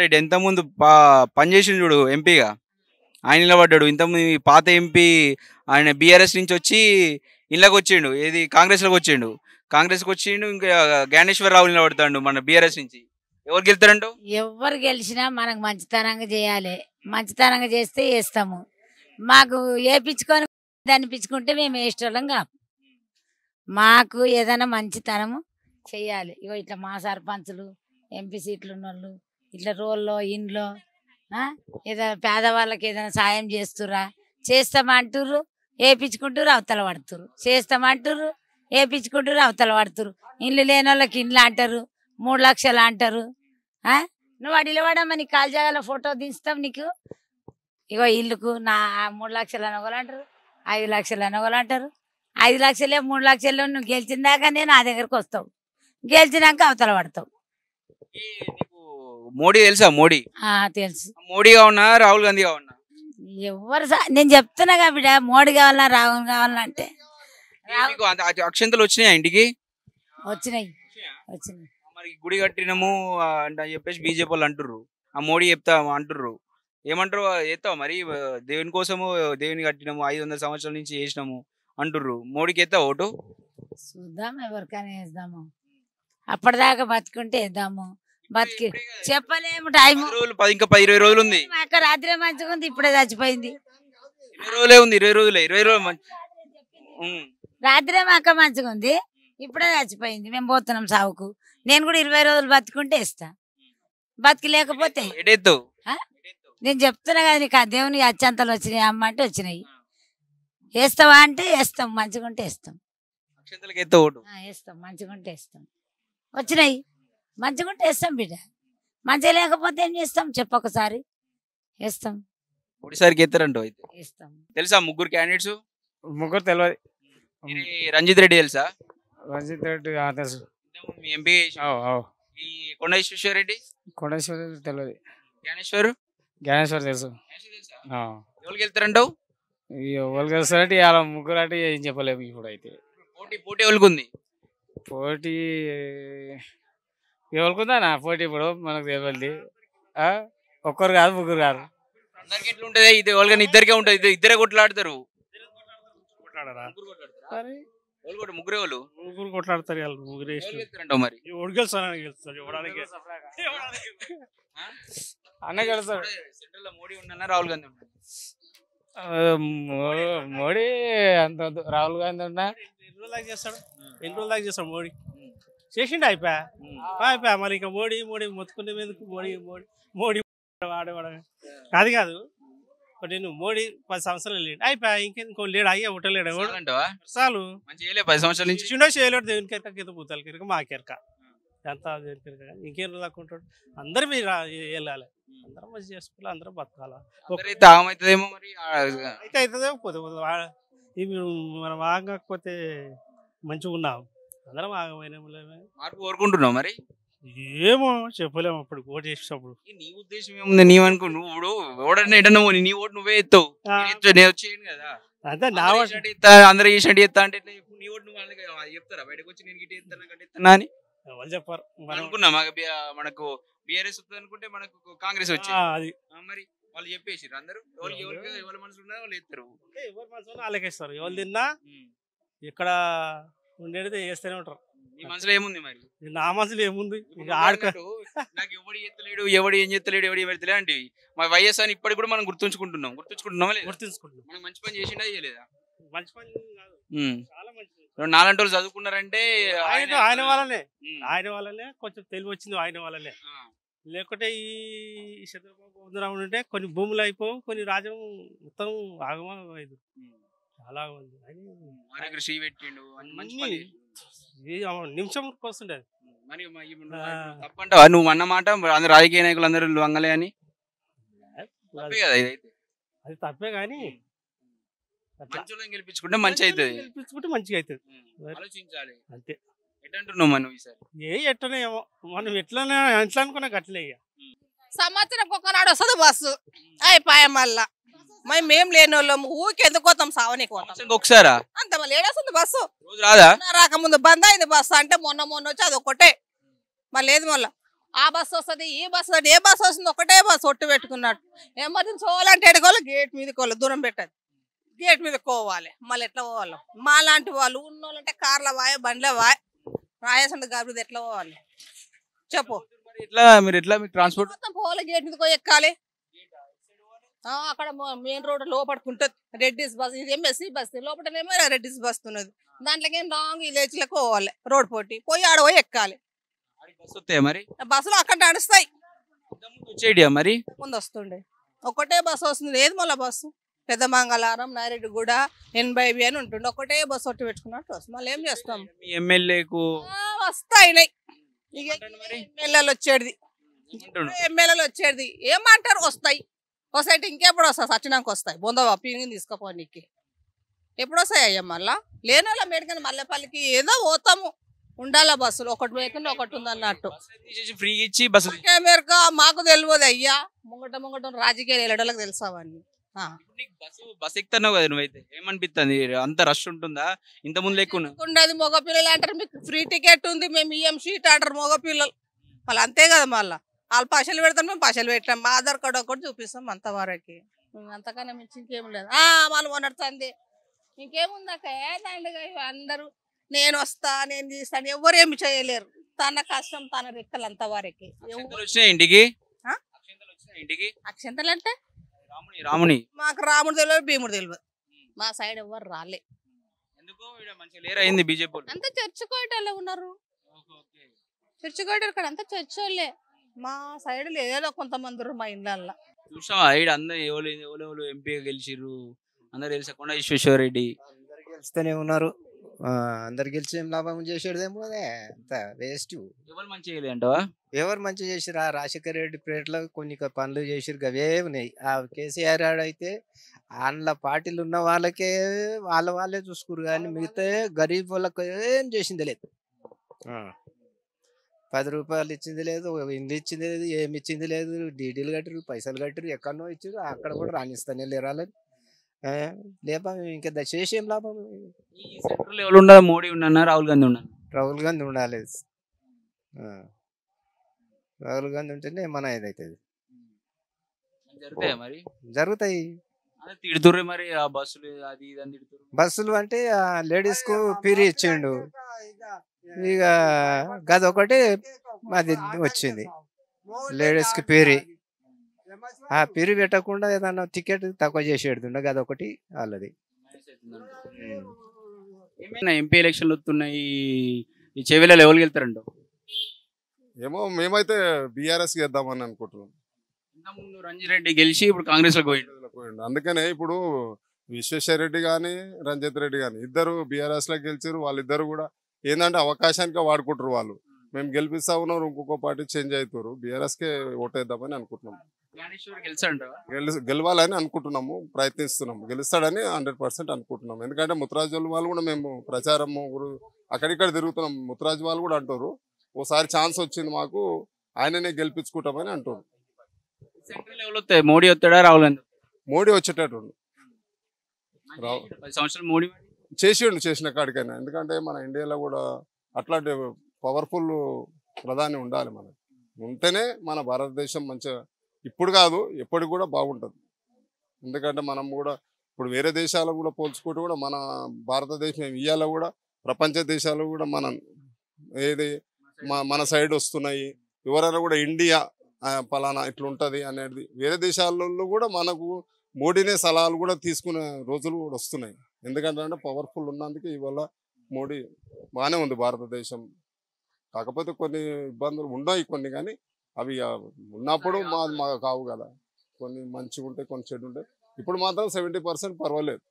రెడ్డి ఎంత ముందు పనిచేసిండు చూడు ఎంపీగా, ఆయన నిలబడ్డాడు. ఇంతకుముందు ఈ పాత ఎంపీ ఆయన బీఆర్ఎస్ నుంచి వచ్చి ఇళ్ళకి వచ్చిండు, ఏది కాంగ్రెస్లోకి వచ్చిండు. కాంగ్రెస్కి వచ్చిండు, ఇంకా జ్ఞానేశ్వరరావు నిలబడతాడు మన బీఆర్ఎస్ నుంచి. ఎవరు గెలుతారంటూ? ఎవరు గెలిచినా మనకు మంచితనంగా చేయాలి, మంచితనంగా చేస్తే వేస్తాము. మాకు ఏపించుకొని అనిపించుకుంటే మేము వేసేటోళ్ళం కాదు. మాకు ఏదైనా మంచితనము చెయ్యాలి. ఇగో ఇట్లా మా సర్పంచులు ఎంపీ సీట్లు ఉన్నోళ్ళు ఇట్లా రోల్లో ఇంట్లో ఏదైనా పేదవాళ్ళకి ఏదైనా సాయం చేస్తురా, చేస్తామంటుర్రు, వేపించుకుంటారు, అవతల పడుతురు, చేస్తామంటుర్రు, వేపించుకుంటారు, అవతల పడుతురు. ఇల్లు లేని వాళ్ళకి ఇండ్లు అంటారు, 3 లక్షలు అంటారు. నువ్వు అడిలో పడమ్మా, నీ కాలు జాగాలో ఫోటో దించుతాం నీకు. ఇగో ఇల్లుకు నా 3 లక్షలు అనగోలు అంటారు, 5 లక్షలు అనగోలు అంటారు. 5 లక్షలే 3 లక్షలు నువ్వు గెలిచిన దాకా నేను నా దగ్గరకు వస్తావు, గెలిచినాక అవతల పడతావు. మోడీ తెలుసా? మోడీ తెలుసు. మోడీ కావున్నా రాహుల్ గాంధీ కావున్నా ఎవరు నేను చెప్తున్నా బిడ్డ, మోడీ కావాలన్నా రాహుల్ కావాలన్నా అంటే అక్షంతలు వచ్చినాయా ఇంటికి? వచ్చినాయి. మరి గుడి కట్టినాము అని చెప్పేసి బీజేపీ వాళ్ళు అంటుర్రు, ఆ మోడీ చెప్తా అంటుర్రు. ఏమంటారు? ఎత్తావు మరి దేవుని కోసము, దేవుని కట్టినాము, 500 సంవత్సరాల నుంచి చేసినాము అంటుర్రు. మోడీకి ఎత్తావు ఓటు? చూద్దాం, ఎవరికైనా వేద్దాము. అప్పటిదాకా బతుకుంటే వేద్దాము, బతికి చెప్పలేము. టైం ఇంకా 10-20 రోజులు ఉంది. అక్కడ రాత్రి మంచిగా ఉంది, ఇప్పుడే చచ్చిపోయింది. 20 రోజులే ఉంది, 20 రోజులే, 20 రోజులు రాత్రే మా అక్క మంచిగా ఉంది, ఇప్పుడే చచ్చిపోయింది. మేము పోతున్నాం సావుకు. నేను కూడా 20 రోజులు బతుకుంటే ఇస్తా, బతికి లేకపోతే నేను చెప్తున్నా కదా నీకు, ఆ దేవుని అత్యంతలు వచ్చినాయి అమ్మ అంటే వచ్చినాయి. వేస్తావా అంటే వేస్తాం, మంచిగా ఉంటే వేస్తాం, వేస్తాం, మంచిగా ఉంటే వేస్తాం. వచ్చినాయి మంచిగా ఉంటే వేస్తాం బిడ్డ, మంచిగా లేకపోతే ఏం చేస్తాం చెప్పొకసారి. వేస్తాం, ఒకసారికి ఎత్తారంటూ వేస్తాం. తెలుసా ముగ్గురు క్యాండిడేట్స్? ముగ్గురు తెలియదు. రంజిత్ రెడ్డి తెలుసా? రంజిత్ రెడ్డి తెలుసు. మీ ఎంపీ కొండ విశ్వేశ్వరరెడ్డి? కొండ తెలియదు. జ్ఞానేశ్వర్ తెలుసు. ఎవరికి వెళ్తారంటావు? ఎవరు తెలుస్తారంటే ఇలా ముగ్గురు అంటే ఏం చెప్పలేము ఇప్పుడు. అయితే పోటీ ఎవరికి ఉంది? పోటీ ఎవరికుందా పోటీ ఇప్పుడు మనకు తెలియదు. ఒక్కరు కాదు, ముగ్గురు కాదు. అందరికి ఎట్లా ఉంటది? ఇది ఎవరికైనా ఇద్దరికే ఉంటది, ఇద్దరే కొట్లాడతారు. ముగ్గురే వాళ్ళు ముగ్గురు కొట్లాడతారు. ముగ్గురు మరి అన్న గెలుస్తాడు. సెంట్రల్ లో మోడీ ఉన్నా, రాహుల్ గాంధీ ఉన్నా? మోడీ అంత రాహుల్ గాంధీ ఉన్నా ఎన్ని రోజులు దాకా చేస్తాడు మోడీ. చేసిండు అయిపోయా మరి ఇంకా మోడీ మొత్తుకునే ఎందుకు? మోడీ వాడేవాడ కాదు కాదు. నేను మోడీ 10 సంవత్సరాలు లేడు, అయిపోయా. ఇంకో లేడు, అయ్యా ఉండలేడు. చాలు 10 సంవత్సరాల నుంచి చేయలేడు. దేవుని కెరక, గీత పూతల కెరక, మా కెరక ఎంత దేవుని కెరక. ఇంకేం రోజు దాకా ఉంటాడు? అందరూ మీరు వెళ్ళాలి, అందరం మంచి చేసుకోవాలి, అందరం బతకాలి. అయితే అవుతుందే పోతే మనం ఆగకపోతే మంచిగా ఉన్నాం, అందరం ఆగమైన మార్పు కోరుకుంటున్నావు మరి? ఏమో చెప్పలేము. అప్పుడు ఓటు చేసేటప్పుడు నీ ఉద్దేశం ఏముంది? నీవనుకో, నువ్వు ఎవడన్నా ఎటన్నా నీ ఓటు నువ్వే ఎత్తావు, నేను వచ్చేయను కదా. అదే నా అందరూ చేసినట్టు ఎత్తా అంటే నీ ఓటు నువ్వు చెప్తారా బయటకు వచ్చి నేను గిట్ట ఎత్తానా అని? వాళ్ళు చెప్పారు. అనుకున్నా మనకు బీఆర్ఎస్ వస్తుంది అనుకుంటే మనకు కాంగ్రెస్ వచ్చింది. అది మరి వాళ్ళు చెప్పేసి అందరూ ఎవరి మనసులో ఉన్నా వాళ్ళు ఎత్తారు, ఎవరి మనసులో వాళ్ళకి ఇస్తారు. ఎవరు తిన్నా ఇక్కడ ఉండేది వేస్తూనే ఉంటారు. నీ మనసులో ఏముంది మరి? నా మనసులో ఏముంది? నాకు ఎవడు ఎత్తలేడు, ఎవడు ఏం చేస్తలేడు, ఎవడు ఏం పెడతలే అంటే మా వైఎస్ అని ఇప్పటికి కూడా మనం గుర్తుంచుకుంటున్నామా? మనం మంచి పని చేసిండా చేయలేదా? మంచి పని చాలా మంచి. నాలంటి వాళ్ళు చదువుకున్నారంటే ఆయన వాళ్ళనే కొంచెం తెలివి వచ్చింది, ఆయన వాళ్ళనే. లేకుంటే ఈ చంద్రబాబు ఉంటే కొన్ని భూములు అయిపోవు, కొన్ని రాజ్యం మొత్తం ఆగమాగం అయింది. చాలా ఉంది. నిమిషం వస్తుండే. తప్పంటావా నువ్వు అన్నమాట? అందరు రాజకీయ నాయకులు అందరూ వంగలే అని? అది తప్పే కానీ గెలిపించుకుంటే మంచి అవుతుంది, గెలిపించుకుంటే మంచిగా అవుతుంది. ఆలోచించాలి అంతే. ఎట్టంటున్నావు మనం ఈసారి? ఎట్లనే ఏమో మనం ఎట్లా అనుకున్నా అట్లే. సంవత్సరం ఒక్కనాడు వస్తుంది బస్సు, అయిపోయా. మళ్ళా మేము లేని వాళ్ళము ఊకెందుకు పోతాం? సావని ఒకసారా అంత మళ్ళీ ఏడొస్తుంది బస్సు. రాదా? రాకముందు బంద్ అయింది బస్సు. అంటే మొన్న వచ్చి అది ఒక్కటే, మళ్ళీ లేదు. మళ్ళీ ఆ బస్సు వస్తుంది ఈ బస్సు వస్తుంది ఏ బస్సు వస్తుంది ఒకటే బస్సు ఒట్టు పెట్టుకున్నట్టు ఎమర్జెన్సీ పోవాలంటే ఎడుకోవాలి గేట్ మీదకి వాళ్ళు దూరం పెట్టదు గేట్ మీద పోవాలి మళ్ళీ ఎట్లా పోవాలి మా లాంటి వాళ్ళు ఉన్నోళ్ళంటే కార్ల వాయ బండ్ల వాయ రాయేసండి గాబరి ఎట్లా పోవాలి చెప్పు మీరు ఎట్లా మీ ట్రాన్స్పోర్ట్ మొత్తం పోవాలి గేట్ మీద పోయి ఎక్కాలి అక్కడ మెయిన్ రోడ్ లోపడుకుంటుంది రెడ్డిస్ బస్ ఇది ఎంఎస్సి బస్ లోపలనేమో రెడ్డిస్ బస్ ఉన్నది దాంట్లోకి ఏం రాంగ్ విలేజ్లకు పోవాలి రోడ్ పోటీ పోయి ఆడ పోయి ఎక్కాలి బస్సు వస్తాయా మరి బస్సులు అక్కడ నడుస్తాయి వచ్చేడియా మరి ముందు వస్తుండే ఒకటే బస్సు వస్తుంది ఏది మళ్ళీ బస్సు పెద్ద మంగళారం నారెడ్డిగూడ ఎన్బైబి అని ఉంటుండే ఒకటే బస్సు ఒట్టి పెట్టుకున్నట్టు వస్తుంది మళ్ళీ ఏం చేస్తాం మీ ఎమ్మెల్యేకు వస్తాయి ఇక ఎమ్మెల్యేలు వచ్చేది ఎమ్మెల్యేలు వచ్చేది ఏమంటారు వస్తాయి వస్తాయి ఇంకెప్పుడు వస్తాయి సచ్చినాక వస్తాయి బొందవా పీంగి తీసుకుపోనీకి ఎప్పుడు వస్తాయి అయ్యా మళ్ళా లేని వాళ్ళ మేడికని మల్లెపల్లికి ఏదో పోతాము ఉండాలా బస్సులు ఒకటి వేయకుండా ఒకటి ఉంది అన్నట్టు ఫ్రీ ఇచ్చి బస్సు మేరకు మాకు తెలియదు అయ్యా ముంగట రాజకీయాలు వెళ్ళడానికి తెలుసావన్నీ బస్ ఎక్కుతున్నావు కదా నువ్వైతే ఏమనిపిస్తుంది అంత రష్ ఉంటుందా ఇంత ముందు ఎక్కువ ఉండదు మగపిల్లలు అంటారు మీకు ఫ్రీ టికెట్ ఉంది మేము ఇఎం షీట్ అంటారు మగపిల్లలు వాళ్ళు అంతే కదా మళ్ళీ వాళ్ళు పైసలు పెడతాం మేము పైసలు పెట్టాం మా ఆధార్ కార్డు ఒకటి చూపిస్తాం అంతవరకు అంతకన్నా మించి ఇంకేం లేదు వాళ్ళు కొనడుతుంది ఇంకేముందాక అందరూ నేను వస్తా నేను చేస్తాను ఎవరు ఏమి చేయలేరు తన కష్టం తన రెక్కలు అంతవరకు ఇంటికి అక్షంతలు అంటే రాముని మాకు రాముడు తెలియదు భీముడు తెలియదు మా సైడ్ ఎవరు రాలే బీజేపీ అంతా చర్చికోటోళ్ళే ఉన్నారు చర్చికోటోళ్ళు ఇక్కడ అంతా చర్చి వాళ్ళే మా సైడ్ ఏదో కొంతమంది ఉన్నారు మా ఇళ్ళల్లో చూసావా అందరు ఎవరు ఎంపీగా గెలిచిర్రు అందరు తెలిసా కొండ విశ్వేశ్వర రెడ్డి అందరు గెలుస్తూనే ఉన్నారు అందరు గెలిచి ఏం లాభం చేసేదేమో అంత వేస్ట్ ఎవరు మంచి అంటావా ఎవరు మంచి చేసిరు ఆ రాజశేఖర రెడ్డి పేటలో కొన్ని పనులు చేసిరు అవే ఉన్నాయి ఆ కేసీఆర్ అయితే అందులో పార్టీలు ఉన్న వాళ్ళకే వాళ్ళే చూసుకురు కానీ మిగతా గరీబ్ వాళ్ళకి ఏం చేసింది లేదు 10 రూపాయలు ఇచ్చింది లేదు ఇల్లు ఇచ్చింది లేదు ఏమి ఇచ్చింది లేదు డీడీలు కట్టిరు పైసలు కట్టిరు ఎక్కడనో ఇచ్చారు అక్కడ కూడా రాణిస్తానే లేరాలని లేపం ఇంకా చేసి ఏం లాభం ఎవరు ఉండాలి మోడీ ఉన్నా రాహుల్ గాంధీ ఉన్నా రాహుల్ గాంధీ ఉండాలి రాహుల్ గాంధీ ఉంటేనే మన ఏదైతుంది మరి జరుగుతాయి తిడుతుర్రే మరి ఆ బస్సులు అది ఇది అని తిడుతుర్రు బస్సులు అంటే లేడీస్ కు పిరి ఇచ్చిండు ఇక గదొకటి అది వచ్చింది లేడీస్ కి పిరి ఆ పిరి పెట్టకుండా ఏదన్నా టికెట్ తక్కువ చేసేడుతుండే అదొకటి వాళ్ళది ఏమైనా ఎంపీ ఎలక్షన్లు వస్తున్నాయి ఈ చెవిలలో ఎవరు వెళ్తారంట ఏమో మేమైతే బీఆర్ఎస్ చేద్దామని అనుకుంటున్నాం ఇంతకుముందు రంజిత్ రెడ్డి గెలిచి ఇప్పుడు కాంగ్రెస్ లో పోయిండు అందుకనే ఇప్పుడు విశ్వేశ్వర రెడ్డి కానీ రంజిత్ రెడ్డి కానీ ఇద్దరు బీఆర్ఎస్ లో గెలిచారు వాళ్ళిద్దరు కూడా ఏంటంటే అవకాశానికి వాడుకుంటారు వాళ్ళు మేము గెలిపిస్తా ఉన్నారు ఇంకొక పార్టీ చేంజ్ అవుతారు బీఆర్ఎస్ కే ఓటేద్దామని అనుకుంటున్నాం గెలవాలని అనుకుంటున్నాము ప్రయత్నిస్తున్నాము గెలుస్తాడని 100% అనుకుంటున్నాం ఎందుకంటే ముత్రాజు వాళ్ళు కూడా మేము ప్రచారము అక్కడిక్కడ తిరుగుతున్నాం ముత్రాజు వాళ్ళు కూడా అంటారు ఓసారి ఛాన్స్ వచ్చింది మాకు ఆయననే గెలిపించుకుంటామని అంటారు మోడీ వస్తాడా రాహుల్ గాంధీ మోడీ వచ్చేటట్టు మోడీ చేసిన కాడికైనా ఎందుకంటే మన ఇండియాలో కూడా అట్లాంటి పవర్ఫుల్ ప్రధాని ఉండాలి మనకి ఉంటేనే మన భారతదేశం మంచిగా ఇప్పుడు కాదు ఎప్పటికి కూడా బాగుంటుంది ఎందుకంటే మనం కూడా ఇప్పుడు వేరే దేశాలు కూడా పోల్చుకుంటూ కూడా మన భారతదేశం ఇవాళ కూడా ప్రపంచ దేశాలు కూడా మన ఏది మన సైడ్ వస్తున్నాయి ఎవరైనా కూడా ఇండియా పలానా ఇట్లా ఉంటుంది అనేది వేరే దేశాలలో కూడా మనకు మోడీనే సలహాలు కూడా తీసుకునే రోజులు కూడా వస్తున్నాయి ఎందుకంటే పవర్ఫుల్ ఉన్నందుకు ఇవాళ మోడీ బాగానే ఉంది భారతదేశం కాకపోతే కొన్ని ఇబ్బందులు ఉన్నాయి కొన్ని కానీ అవి ఉన్నప్పుడు మా కావు కదా కొన్ని మంచిగా ఉంటాయి కొన్ని చెడు ఉంటాయి ఇప్పుడు మాత్రం 70% పర్వాలేదు